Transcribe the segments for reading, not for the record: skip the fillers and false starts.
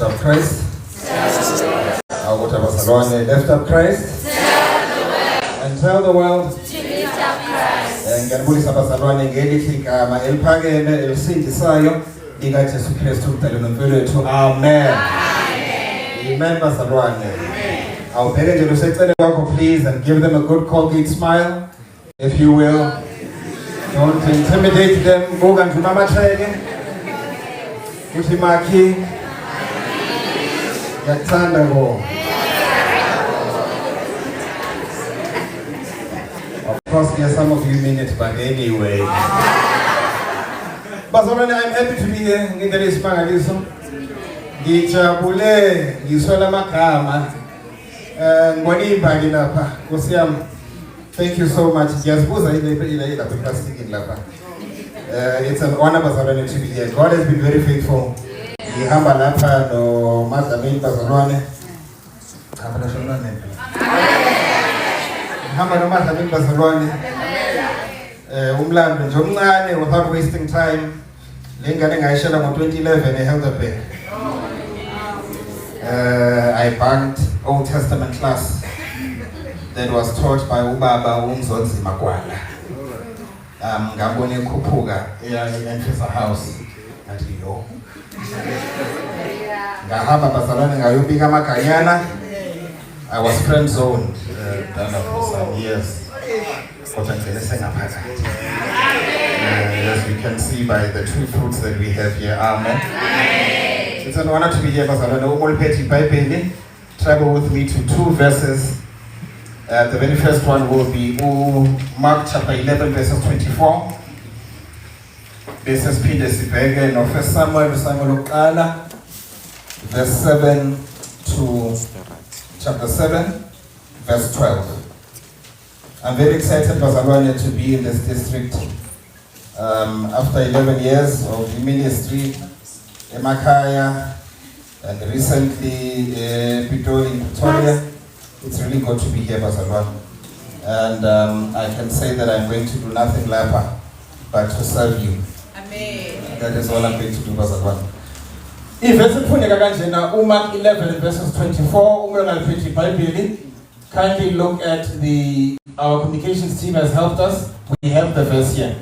up Christ. Awukuthi abazalwane, lift up Christ. And tell the world to lift up Christ. Ngiyabulisa abazalwane ngelithi igama eliphakeme elisindisayo likaJesu Kristu umdali nomphelo wethu. Amen. Amen bazalwane. Awubheke nje usecele kwakho please and give them a good Colgate smile if you will. Don't intimidate them. Buka nje mamatheke. Uthi Maki. Yakuthanda ngo. Of course, yes, some of you mean it, but anyway. Bazalwane, I'm happy to be here. Ngindele isimangaliso. Ngijabule, ngisola amagama. Ngibona imbali lapha. Nkosi yami. Thank you so much. Ngiyazibuza ile lapha plastic lapha. It's an honor bazalwane to be here. God has been very faithful. Ngihamba lapha no Madlamini bazalwane. Hamba shona nene. Hamba no Madlamini bazalwane. Umlando nje omncane without wasting time. Lengane ngayishela ngo2011 eHelderberg. I banked Old Testament class that was taught by Ubaba uMzonzi Magwala. Ngabona ikhuphuka eyanhlisa house athi yo. Ngahamba bazalwane ngayobika amaganyana. I was friend zoned for some years. As we can see by the two fruits that we have here. Amen. It's an honor to be here, bazalwane. Travel with me to two verses. The very first one will be Mark chapter 11 verses 24. Verses Peter Sibege no 1 Samuel Okala verse 7 to chapter 7 verse 12. I'm very excited bazalwane to be in this district after 11 years of ministry Emakaya and recently Pitoli in Pretoria. It's really good to be here bazalwane. And I can say that I'm going to do nothing lapa but to serve you. Amen. That is all I'm going to do bazalwane. Verse iphundeka kanjena uMark 11 verses 24 umlongaliphethe iBhayibheli. Kindly look at our communications team has helped us. We have the verse here.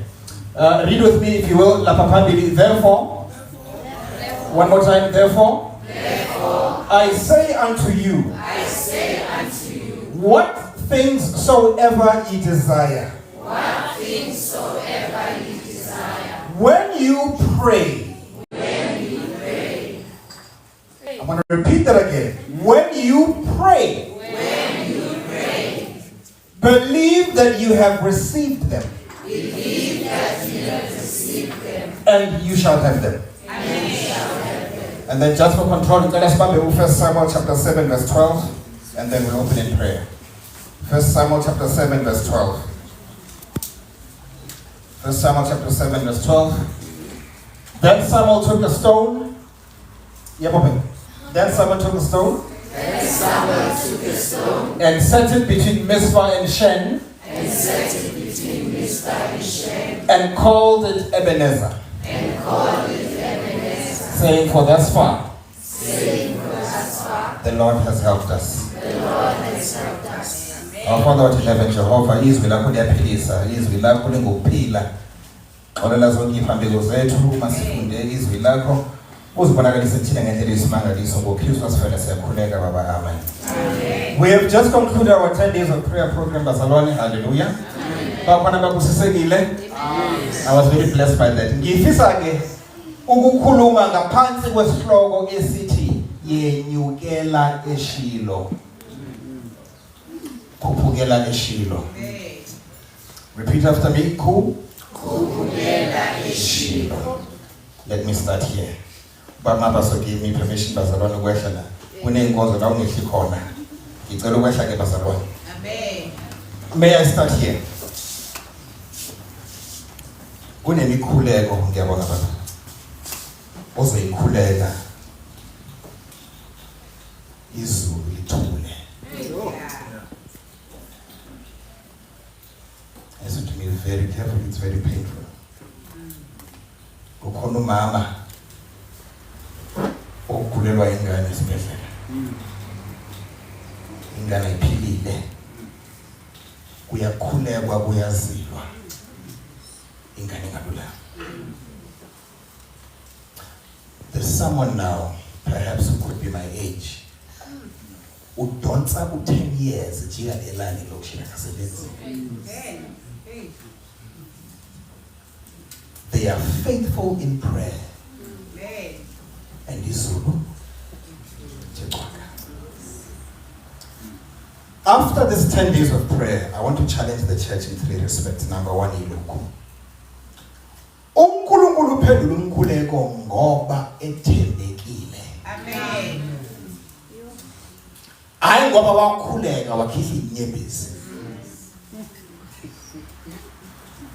Read with me if you will. Therefore, one more time. Therefore, I say unto you, what things soever ye desire. When you pray. I'm going to repeat that again. When you pray. Believe that you have received them. And you shall have them. And then just for control, let's start with 1 Samuel chapter 7 verse 12. And then we'll open in prayer. 1 Samuel chapter 7 verse 12. 1 Samuel chapter 7 verse 12. Then Samuel took a stone. Then Samuel took a stone. And set it between Mizpah and Shen. And called it Ebenezer. Saying, for thus far, the Lord has helped us. Our Father what in heaven, Jehovah, izwi lakho liyaphilisa, izwi lakho lingukuphila. Xolela zonke iphambeko zethu masifunde izwi lakho. Uzibonakalise thina ngendlela isimangaliso ngoKristu sifela siyakhuleka baba. Amen. We have just concluded our 10 days of prayer program bazalwane. Hallelujah. Bafana babusisekile. I was very blessed by that. Ngifisa ke ukukhuluma ngaphansi kwesihloko esithi yenyukela eShilo. Khuphukela eShilo. Repeat after me. Khuphukela eShilo. Let me start here. Baba baso give me permission bazalwane ukwehla la. Kunenkonzo la ungehli khona. Ngicela ukwehla ke bazalwane. Amen. May I start here? Kunemikhuleko ngiyabona baba. Ozoyikhuleka izulu lithule. As to me very careful, it's very painful. Ukhona umama ukugulelwa ingane esibhedlela. Ingane iphilile. Kuyakhulekwa kuyazilwa. Ingane ingabulala. There's someone now, perhaps who could be my age. Udonsa ku 10 years jika elani lokushila kasebenzi. They are faithful in prayer. And Izulu. After this 10 days of prayer, I want to challenge the church in 3 respects. Number 1, iluku. uNkulunkulu uphendula umkhuleko ngoba ethembekile. Amen. Hayi ngoba wakhuleka wakhihla inyembezi.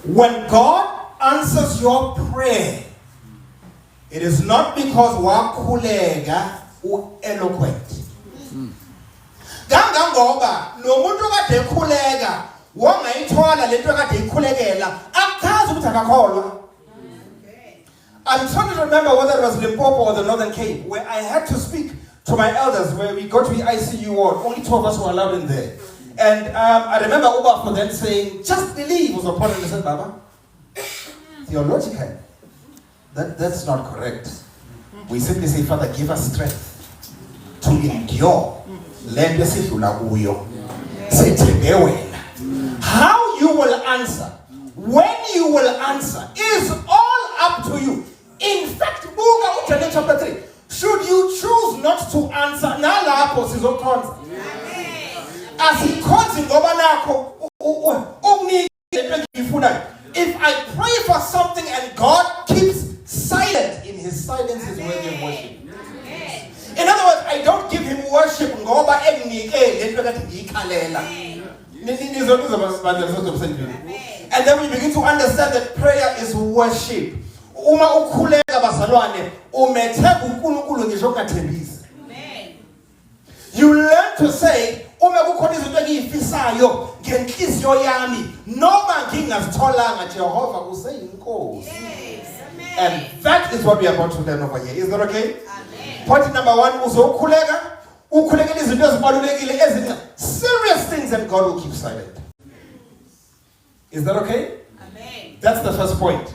When God answers your prayer, it is not because wakhuleka u-eloquent. Kangangoba nomuntu kade ekhuleka wangayithola lento kade ikhulekela akazi ukuthi akakholwa. I'm trying to remember whether it was Limpopo or the Northern Cape, where I had to speak to my elders, where we go to the ICU ward. Only 2 of us were allowed in there. And I remember Uba for then saying, just believe was upon him. I said, Baba, theologically, that's not correct. We simply say, Father, give us strength to endure. How you will answer, when you will answer, is all up to you. In fact, Buga chapter 3, should you choose not to answer, as he calls in Gobanako, if I pray for something and God keeps silent, in his silence is worthy of worship. In other words, I don't give him worship. And then we begin to understand that prayer is worship. You learn to say, and that is what we are about to learn over here. Is that okay? Point number 1, serious things, and God will keep silent. Is that okay? Amen. That's the first point.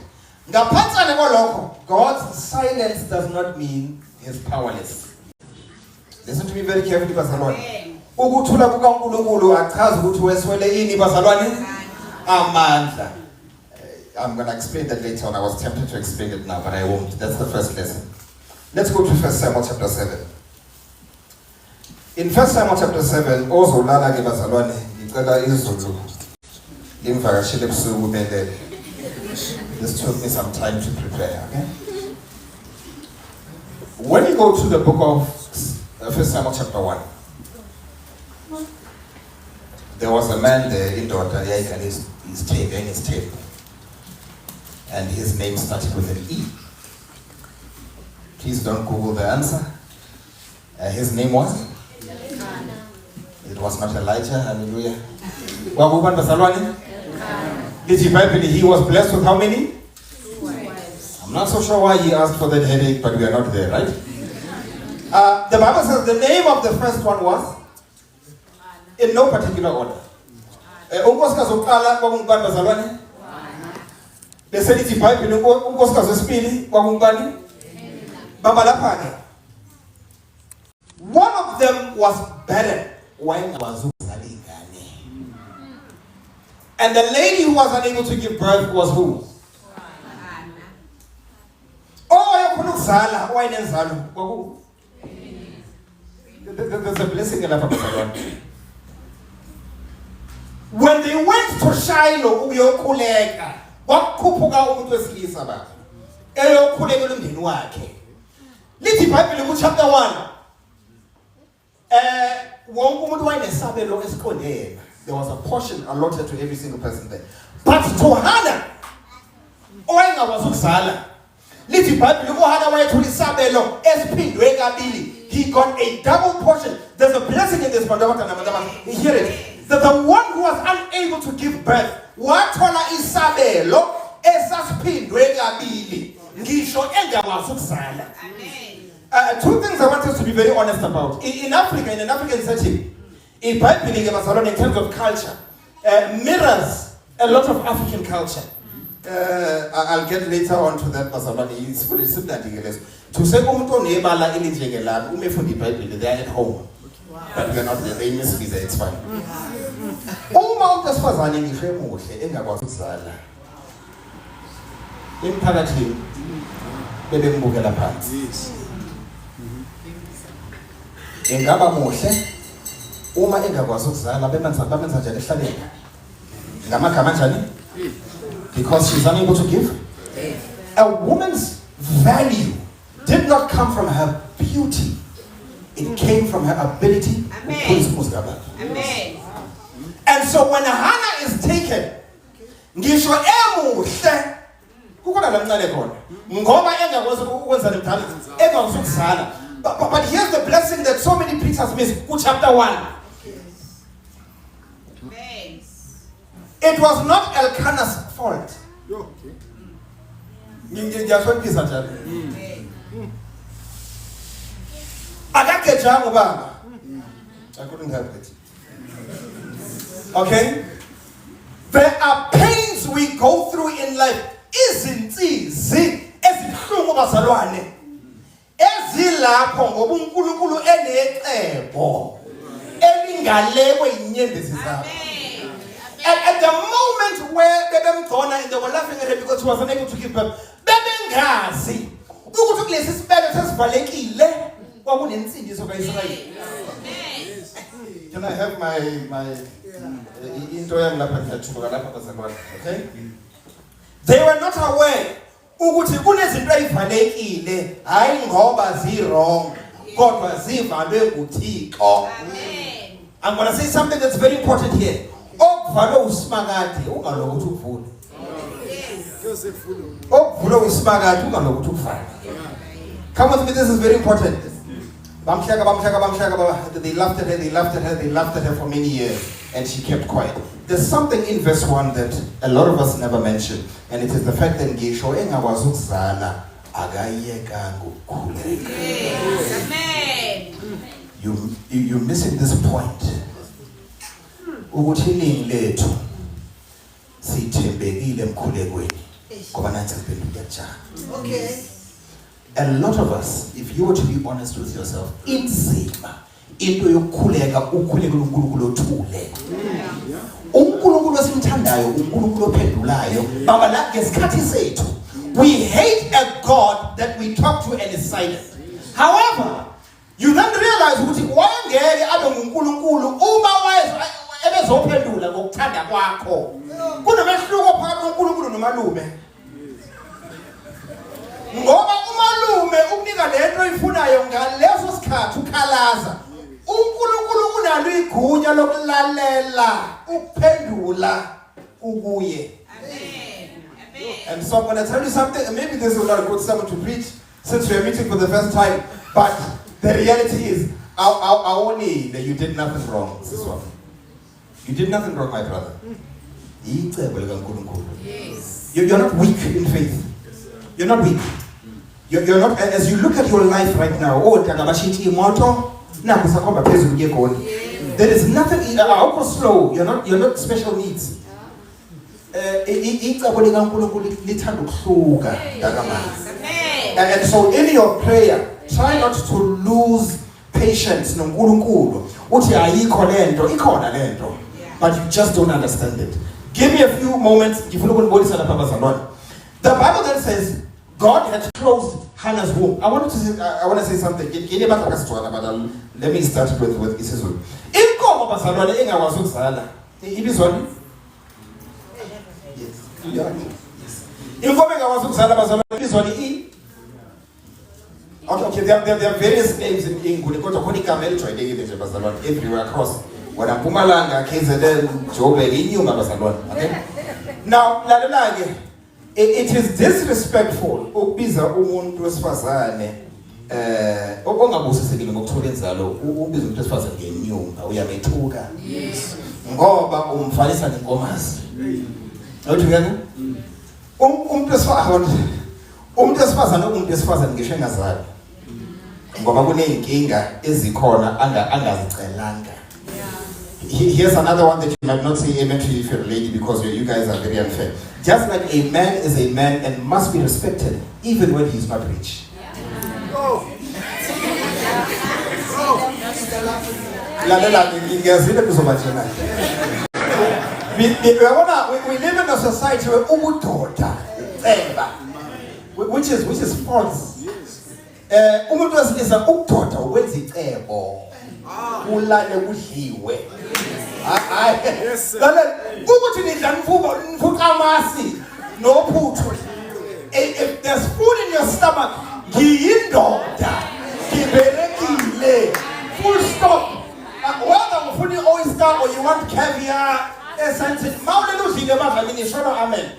God's silence does not mean he's powerless. Listen to me very carefully, bazalwane. Ukuthula kukaNkulunkulu achazi ukuthi weswele ini bazalwane? Amandla. I'm going to explain that later on. I was tempted to explain it now, but I won't. That's the first lesson. Let's go to 1 Samuel chapter 7. In 1 Samuel chapter 7, also lala ke bazalwane, ngicela izulu. Limvakashile ebusuku belele. This took me some time to prepare, okay? When you go to the book of 1 Samuel chapter 1, there was a man there in Dota, and his table. And his name started with an E. Please don't Google the answer. His name was? It was not Elijah, hallelujah. He was blessed with how many? 2 wives. I'm not so sure why he asked for that headache, but we are not there, right? The Bible says the name of the first one was? In no particular order. They said it's Bible. One of them was barren. And the lady who was unable to give birth was who? There's a blessing in life. When they went to Shiloh, chapter 1. There was a portion allotted to every single person there. But to Hannah, he got a double portion. There's a blessing in this. Hear it. That the one who was unable to give birth, wathola isabelo esaspindwe kabili. Ngisho engakwazi ukuzala. Two things I want us to be very honest about. In Africa, in an African setting, in terms of culture, mirrors a lot of African culture. I'll get later on to that. It's fully similar to say, they are at home. But we're not there. They miss me there. It's fine. Imperative. Bebembukela phansi. Engaba muhle uma engakwazi ukuzala bamenza njani ehlaleni? Ngamagama njani? Because she's unable to give. A woman's value did not come from her beauty. It came from her ability. Amen. And so when Hannah is taken, ngisho emuhle kukhona lamncane khona ngoba engakwazi ukwenza nemdala engakwazi ukuzala. But here's the blessing that so many preachers miss. Chapter 1. Amen. It was not Elkanah's fault. I couldn't help it. Okay? There are pains we go through in life. Izinsizi ezibuhlungu bazalwane. Ezilapho ngoba uNkulunkulu enecebo elingalekwe inyembezi zabo. At the moment where bebemgcona and they were laughing at her because she was unable to give birth, bebengazi ukuthi kulesi sibelo sesivalekile kwakunensindiso kaIsrayeli. Can I have my into yami lapha ngiyathuka lapha bazalwane, okay? They were not aware ukuthi kunezinto ezivalekile hayi ngoba wrong kodwa zivalwe nguThixo. Amen. I'm going to say something that's very important here. Okuvalwe uSimakade ungalokuthi ukuvule. Yes. Okuvulwe uSimakade ungalokuthi ukuvale. Come with me, this is very important. They laughed at her for many years and she kept quiet. There's something in verse 1 that a lot of us never mention, and it is the fact that ngisho engakwazi ukuzala akayekanga ukukhuleka. Amen. You're missing this point. Ukuthi iningi lethu sithembekile emkhulekweni ngoba nansi impela iyajana. Okay. A lot of us, if you were to be honest with yourself, inzima into yokukhuleka ukhulekela uNkulunkulu othule. uNkulunkulu esimthandayo uNkulunkulu ophendulayo baba la ngesikhathi sethu. We hate a God that we talk to and is silent. However, you then realize ukuthi wayengeke abe nguNkulunkulu uma ebezophendula ngokuthanda kwakho. Kunomehluko phakathi koNkulunkulu nomalume. Ngoba umalume ukunika lento oyifunayo ngaleso sikhathi ukhalaza. uNkulunkulu unalo igunya lokulalela ukuphendula ukuye. Amen. And so I'm going to tell you something, and maybe this is not a good sermon to preach since we are meeting for the first time, but the reality is, that you did nothing wrong. This one. You did nothing wrong, my brother. Yes. You're not weak in faith. You're not weak. You're not, as you look at your life right now, there is nothing, slow. You're not special needs. And so in your prayer, try not to lose patience. But you just don't understand it. Give me a few moments. The Bible then says God had closed Hannah's womb. I want to say something. Let me start with Isizu. Okay, there are various names in English. Everywhere across. Okay? Now, it is disrespectful ukubiza umuntu wesifazane ongabusisekile ngokuthola inzalo ubiza umuntu wesifazane ngenyumba uyamethuka ngoba umfanisa nenkomazi. Awuthi uyena umuntu wesifazane ngisho engazali ngoba kuneyinkinga ezikhona angazicelanga. Here's another one that you might not say amen to if you're a lady, because you guys are very unfair. Just like a man is a man and must be respected even when he is not rich. We live in a society where which is false. Umuntu wesilisa ukudoda wenza icebo ulale udliwe. Ukuthi nidla mfuqa amasi nophuthu. If there's food in your stomach, ngiyindoda, ngiberekile, full stop. Whether ufuna oyster or you want caviar, essence, mawulele udlile bavamini, shono amen.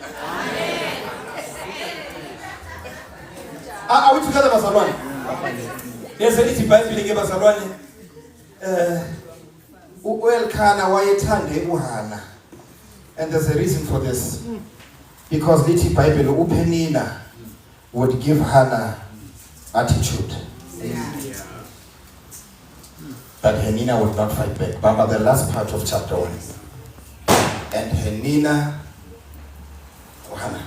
Are we together, bazalwane? Yes, elithi iBhayibheli ke bazalwane. uElkanah wayethande uHana. And there's a reason for this. Because lithi iBhayibheli uPenina would give Hannah attitude. But Penina would not fight back. But the last part of chapter 1. And Penina, Hannah,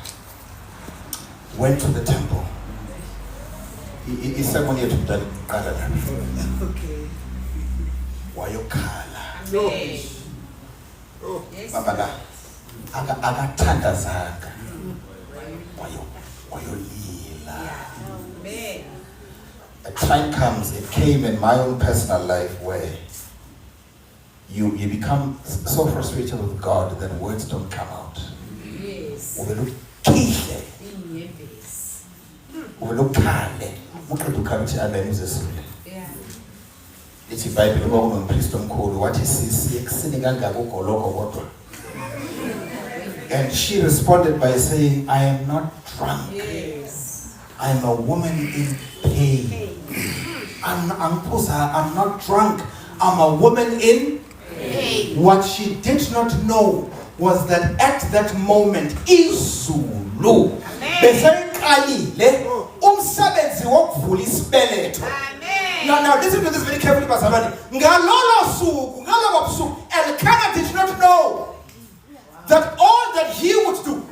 went to the temple. He said when he had done okay. Wayokhala. Baba la akathanda zaka. Wayolila. A time comes, it came in my own personal life where you become so frustrated with God that words don't come out. Yes. It's Bible and she responded by saying, I am not drunk. Yes. I'm a woman in pain. I'm not drunk. I'm a woman in pain. What she did not know was that at that moment, Izulu, now listen to this very carefully, Pastor. Elkanah did not know that all that he would do,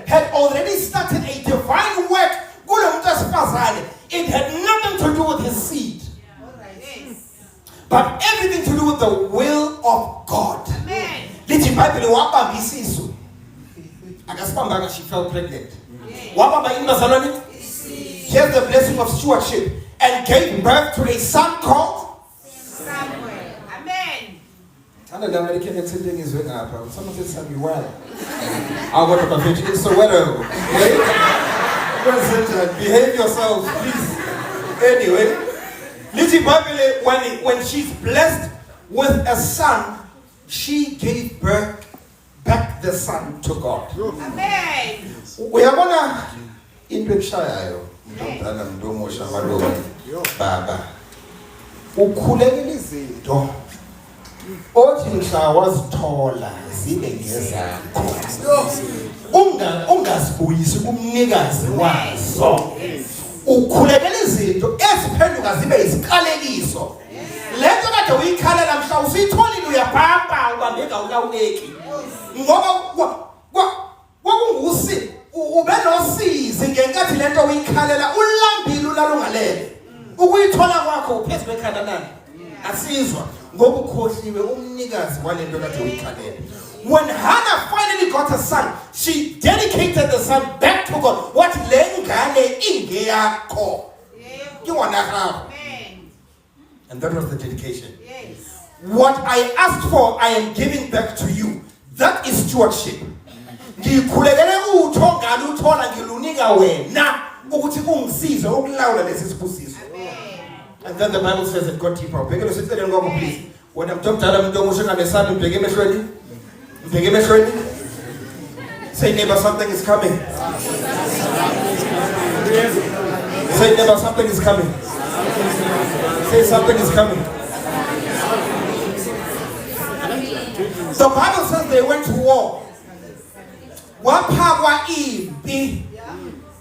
had already started a divine work. It had nothing to do with his seed, but everything to do with the will of God. She fell pregnant. Here's the blessing of stewardship. And gave birth to a son called Samuel. Amen. Someone said Samuel. I want to be so well. Behave yourself, please. Anyway, little Bible, when she's blessed with a son, she gave birth back the son to God. Amen. We are gonna in Berkshire. Baba ukhulekela izinto othi mhla wazithola zibe ngezakho ungazibuyisi kumnikazi wazo ukhulekela izinto eziphenduka zibe iziqalekiso lento kade uyikhalela mhla usitholile uyabhamba ubambeka ulawuleki ngoba kwakungusi ube nosizi ngenkathi lento uyikhalela ulambile ulalungalele ukuyithola kwakho uphethe bekhanda nani asizwa ngoba ukhohliwe umnikazi walento kade uyikhalela. When Hannah finally got a son, she dedicated the son back to God. What lengane ingeyakho yiwona yakho. And that was the dedication. Yes. What I asked for, I am giving back to you. That is stewardship. Ngikhulekele utho ngalo uthola ngilunika wena ukuthi kungisize ukulawula lesi sibusiso. And then the Bible says it got deeper. Bhekele sicela ngoba please. When I'm talking to umuntu omusha ngamesana ubheke emehlweni. Ubheke emehlweni. Say neighbor, something is coming. Say neighbor, something is coming. Say something is coming. The Bible says they went to war.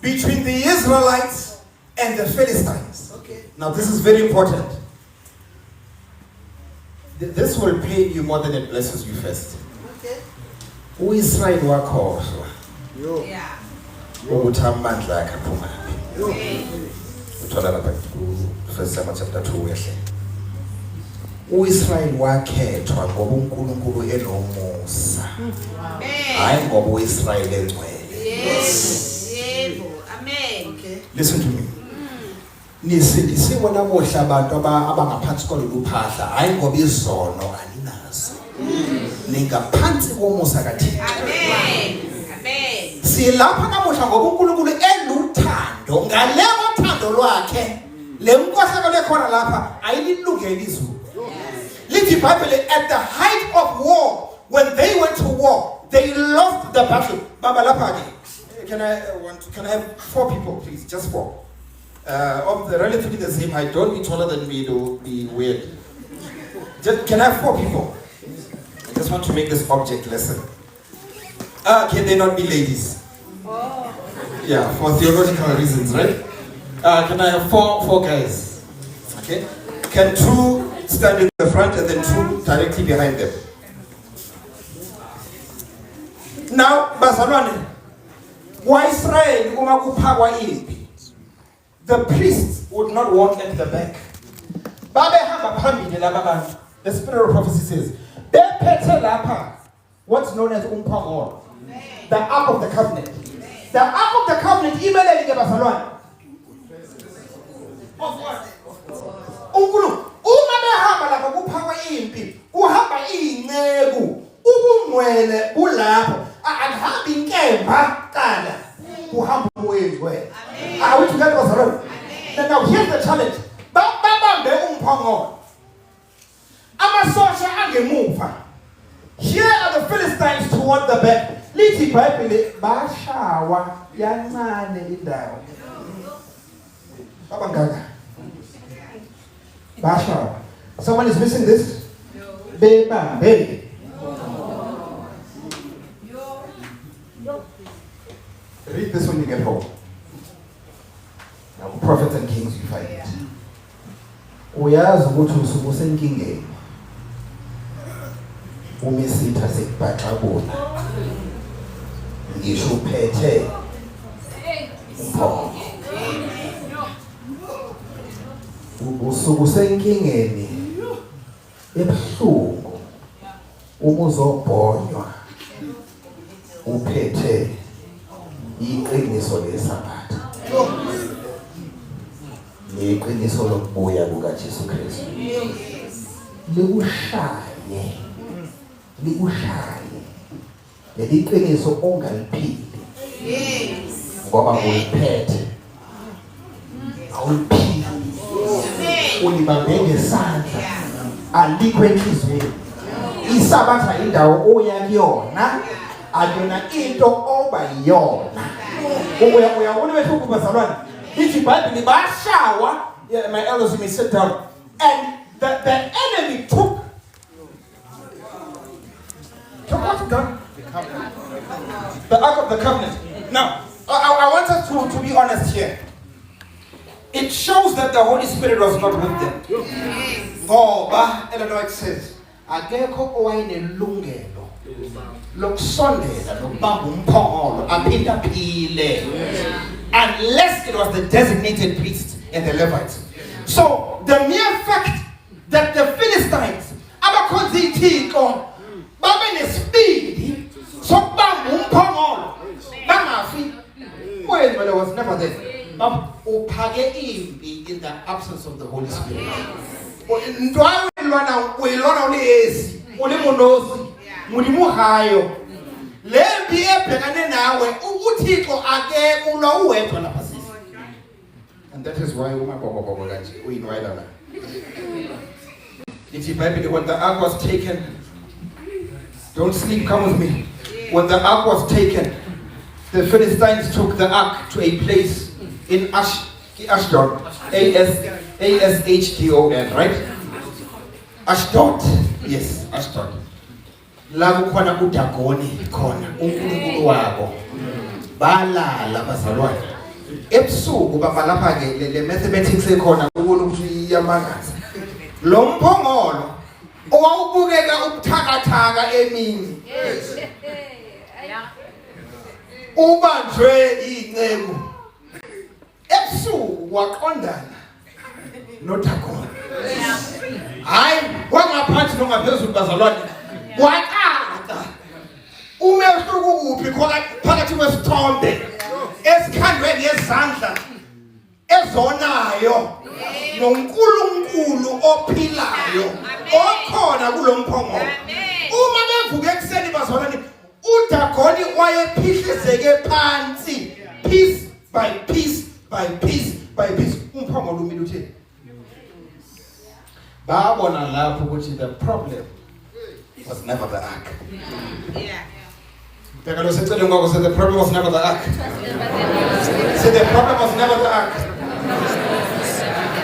Between the Israelites and the Philistines. Okay. Now this is very important. This will pain you more than it blesses you first. Okay. U-Israel wakhohlwa Yeah. ukuthi amandla akhe aphuma kuphi. Amen. Uthola lapha ku-1 Samuel chapter 2 wehle. U-Israel wakhethwa ngoba uNkulunkulu enomusa. Hayi ngoba u-Israel engcwele. Yes. Yebo. Amen. Okay. Listen to me. Nisindisiwe namuhla abantu abangaphansi kololu phahla hayi ngoba izono alinazo. Ningaphansi komusa kaThixo. Amen. Amen. Silapha namuhla ngoba uNkulunkulu eluthando ngalelo thando lwakhe lenkohlakalo lekhona lapha ayililungeli izulu. Lithi iBhayibheli at the height of war when they went to war they lost the battle. Baba lapha ke can I have 4 people please, just 4. Of the relatively the same height, don't be taller than me, to be weird. Can I have 4 people? I just want to make this object lesson. Can they not be ladies? Yeah, for theological reasons, right? Can I have 4 guys? Okay. Can 2 stand in the front and then 2 directly behind them? Now, bazalwane, wa Israel uma kuphakwa impi. The priests would not walk at the back. The spirit of prophecy says, what's known as umpangolo, the Ark of the Covenant. The Ark of the Covenant, of what? Unkulu. Uma behamba lapha kuphakwa impi, kuhamba inceku, ubungcwele kulapho. Akuhambi inkemba qala, kuhamba uwezwe. Are we together, Pastor? Now here's the challenge. Babambe umphongolo. Amasosha angemuva. Here are the Philistines toward the back. Lithi iBhayibheli bashawa yancane indawo. Abangaka. Bashawa. Someone is missing this? Bebambe. Read this when you get home. Now, Prophets and Kings, you find it. Uyazi ukuthi usuku senkingeni. Umisitha sekubhaxabula. Ngisho uphethe umphondo. Usuku senkingeni ebuhlungu. Uma uzobhonywa uphethe iqiniso leSabatha. Iqiniso lokubuya kukaJesu Kristu. Likushaye. Leliqiniso ongaliphili. Ngoba uliphethe. Awuliphili. Ulibambe ngesandla. Alikho enhlizweni. iSabatha indawo oya kuyona akuyona into oba yona. Uyabona bethu kubazalwane lithi iBhayibheli bashawa. My elders, you may sit down. And the enemy took what gun? The Ark of the Covenant. Now, I want us to be honest here. It shows that the Holy Spirit was not with them. Ngoba Illinois says, akekho owayenelungelo lokusondela nokubamba umphongolo aphindaphile unless it was the designated priests and the Levites. So the mere fact that the Philistines abakhonza iThixo babe nesibindi sokubamba umphongolo bangafi, well, was never there. Uphake impi in the absence of the Holy Spirit. Ntwa uyilona ulezi ulimunozi mulimuhayo lempi ebhekane nawe uThixo ake ulo uwedwa lapha sisi. And that is why umabobo kanje uyinwayela la. It's iBhayibheli when the ark was taken. Don't sleep, come with me. When the ark was taken, the Philistines took the ark to a place in Ashdod. Ashdon, right? Ashdod. Yes, Ashdod. La kukhona uDagoni khona uNkulunkulu wabo. Balala bazalwane. ebusuku baba lapha ke le mathematics ekhona ukuthi iyamangaza lo mphongolo owawubukeka ubuthakathaka emini ubanjwe inceku ebusuku waqondana noDagoni hayi wangaphansi nongaphezulu bazalwane waqala umehluko kuphi phakathi kwesithombe esikhandwe ngezandla ezonayo noNkulunkulu ophilayo okhona kulomphongolo uma bevuka ekseni bazalwane uDagoni wayephihlizeke phansi piece by piece by piece by piece umphongolo umile uthini babona lapho ukuthi the problem was never the ark. The problem was never the ark. Say the problem was never the ark.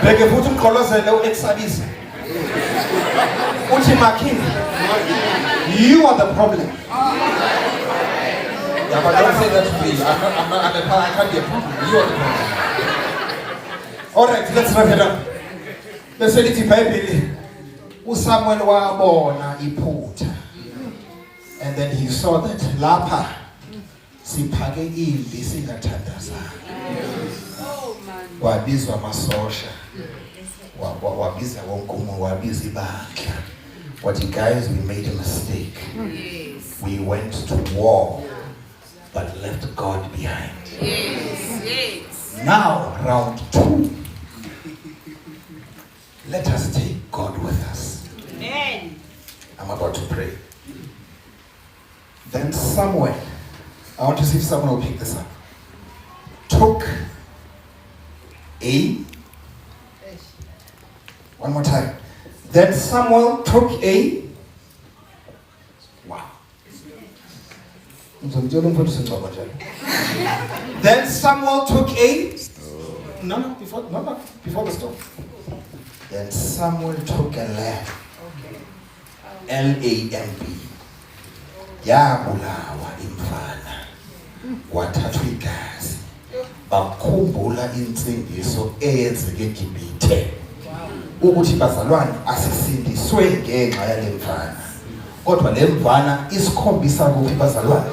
Beke futhi umqolozele uexabisa. Uthi Makini, you are the problem. Yeah, but don't say that to me. I can't be a problem. You are the problem. All right, let's wrap it up. Let's say it Bible. uSamuel wabona iphutha. And then he saw that lapha siphake impi singathandazana. Wabizwa amasosha. Wabiza wonke umuntu wabiza ibandla. What you guys, we made a mistake. Yes. We went to war but left God behind. Yes, yes. Now round 2. Let us take God with us. Amen. I'm about to pray. Then Samuel, I want to see if someone will pick this up, took a, one more time. Then Samuel took a, wow. Then Samuel took a, before the storm. Then Samuel took a lamb, L-A-M-B. Yabulawa imfana wathathwa igazi bakhumbula insindiso eyenzeke eGibhithe ukuthi bazalwane asisindiswe ngenxa yale mfana kodwa le mfana isikhombisa ukuthi bazalwane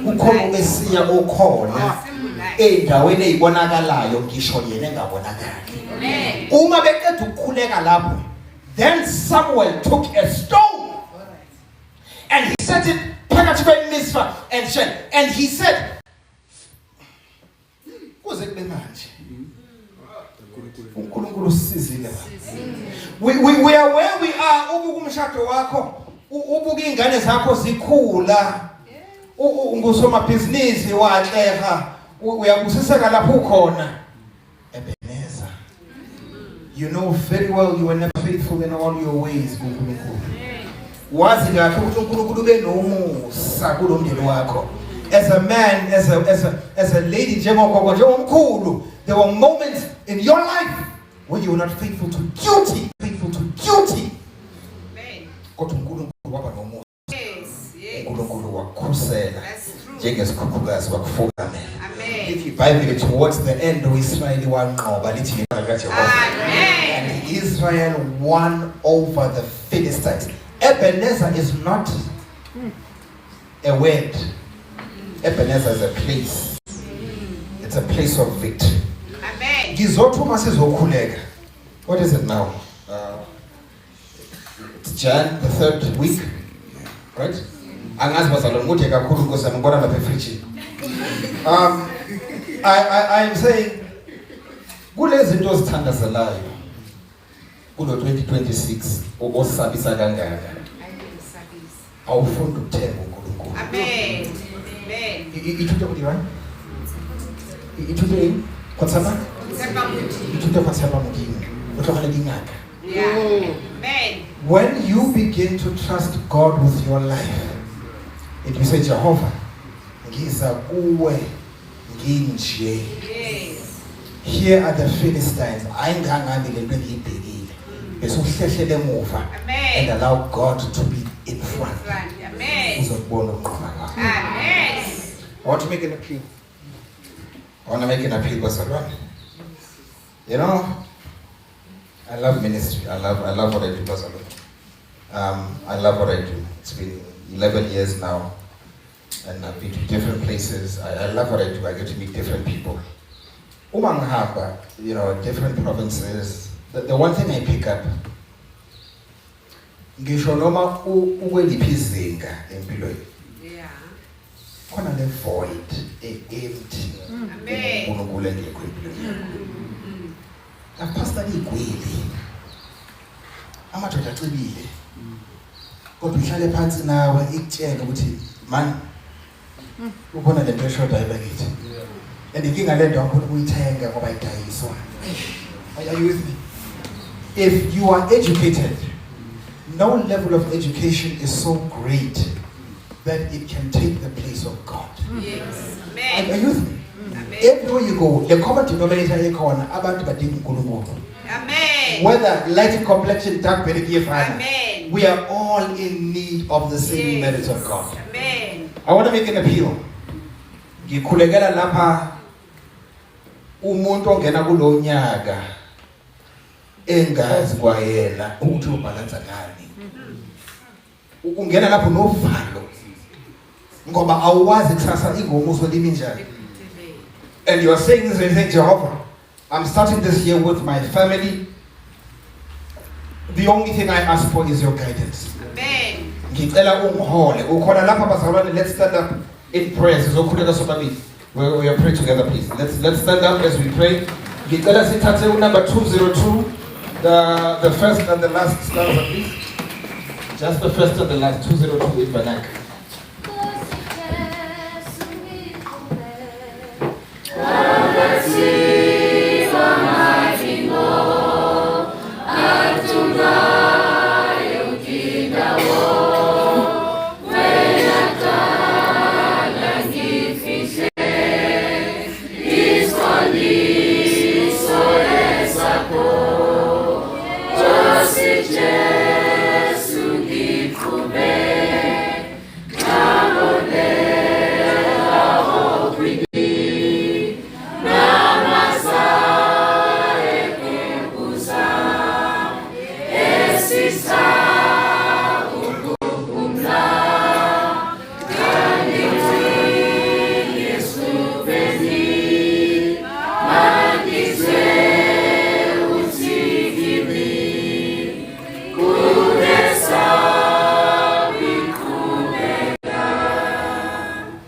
ukhona umesiya okhona endaweni ezibonakalayo ngisho yena engabonakali uma beqeda ukukhuleka lapho then Samuel took a stone and he set it and he said, we are where we are. Ubukumshado wakho, ubuka ingane zakho zikhula. Ngusomabhizinisi waxeha, uyabusiseka lapho ukhona. Ebeneza. You know very well you were never faithful in all your ways, uNkulunkulu. As a man, as a lady, there were moments in your life when you were not faithful to duty. Towards the end, and Israel won over the Philistines. Ebenezer is not a word. Ebenezer is a place. It's a place of victory. Amen. What is it now? It's Jan, the 3rd week, right? I'm saying, kulezinto zithandazelayo kulo 2026 osabisa kangaka awufunda ukuthemba uNkulunkulu. Amen. Amen. Ithuta kuti right? Ithuta kwatsama? Ithuta kwatsama mukini. Uhlokana dingaka. Yeah. Amen. When you begin to trust God with your life, and you say Jehovah, ngiza kuwe nginje. Yes. Here are the Philistines. Ayingangani lento engiyibhekile. And allow God to be in front. Amen. Amen. I want to make an appeal. I want to make an appeal, Bazalwane. You know, I love ministry. I love what I do, Bazalwane. I love what I do. It's been 11 years now, and I've been to different places. I love what I do. I get to meet different people. Umangahamba, you know, different provinces. The one thing I pick up, ngisho noma ukweliphi izinga empilweni. Yeah. Khona le void, empty. Amen. uNkulunkulu engekho empilweni. Pastor igwili. Amadoda acibile. Kodwa uhlale phansi nawe ikutshela ukuthi man ubona le nto eshoda yibakithi. And inkinga le nto awukhona ukuyithenga ngoba idayiswa. Are you with me? If you are educated, no level of education is so great that it can take the place of God. Yes. Are Amen. you with me? Amen. Everywhere you go, the common denominator ekhona abantu badinga uNkulunkulu. Amen. Whether light complexion, dark belly, Amen. we are all in need of the same merits of God. Amen. I want to make an appeal. Ngikhulekela lapha umuntu ongena kulo nyaka engazi kwayena ukuthi ubalansa ngani. Ungena lapho novalo. Ngoba awuwazi kusasa ingomuso limi njani. And you are saying this and saying, Jehovah, I'm starting this year with my family. The only thing I ask for is your guidance. Amen. Ngicela ungihole. Ukhona lapha bazalwane, let's stand up in prayer. Sizokhuleka sobabili. We are praying together, please. Let's stand up as we pray. Ngicela sithathe number 202, the first and the last stanza, please. Just the first and the last, 202 in Banak.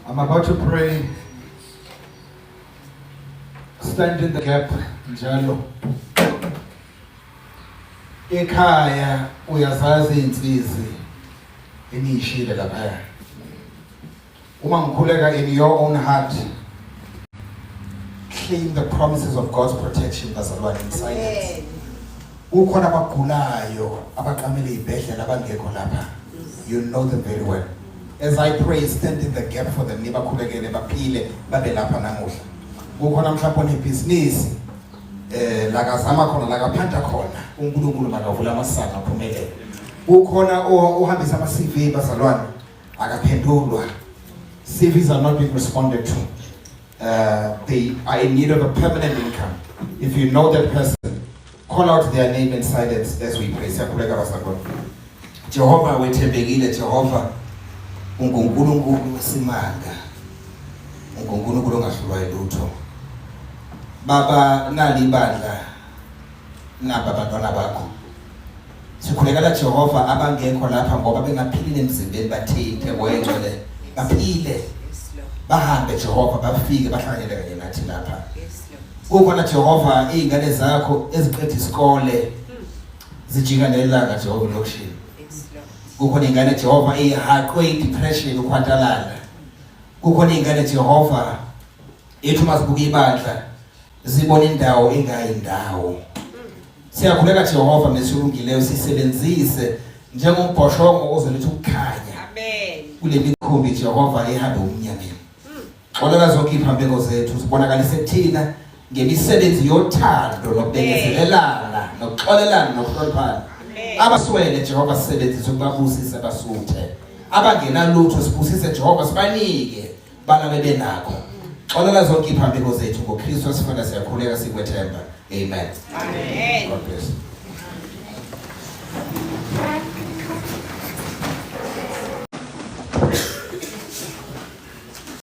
I'm about to pray. Stand in the gap, njalo. Ekhaya uyazazi insizwe enishile lapha. Uma ngikhuleka in your own heart, claim the promises of God's protection bazalwane in silence. Ukhona abagulayo abaqamele izibhedlela abangekho lapha. You know them very well. As I pray, stand in the gap for them. Nibakhulekele baphile babe lapha namuhla. Ukhona mhlawumbe nebhizinisi lakazama khona lakaphanda khona uNkulunkulu makavula amasango aphumelele. Ukhona ohambisa ama CV bazalwane akaphendulwa. CVs are not being responded to. They are in need of a permanent income. If you know that person, call out their name in silence as we pray. Siyakhuleka bazalwane. Jehova wethembekile, Jehova uNkulunkulu wesimanga. uNkulunkulu ongahlulwayo lutho. Baba nali bandla naba abantwana bakho. Sikhulekela Jehova abangekho lapha ngoba bengaphilile emzimbeni bathinte ngoyengcwele. Baphile. Bahambe Jehova bafike bahlangene kanye nathi lapha. Ukhona Jehova izingane zakho eziqedile isikole zijika nelanga Jehova lokushini. Kukhona ingane Jehova ehaqwe depression ukhwantalala. Kukhona ingane Jehova ethu masibuka ibandla zibona indawo engayindawo. Siyakhuleka Jehova mesulungileyo sisebenzise njengombhoshongo ozoletha ukukhanya. Amen. Kule mikhumbi Jehova ehambe umnyameni. Xolela zonke iphambeko zethu sibonakalise thina ngemisebenzi yothando nokubekezelelana nokuxolelana nokuhloniphana. Abaswele Jehova sisebenzise ukubabusisa basuthe. Abangena lutho sibusise Jehova sibanike bana bebenakho. xolela zonke iphambeko zethu ngoKristu asifuna siyakhuleka sikwethemba. Amen. Amen. God bless.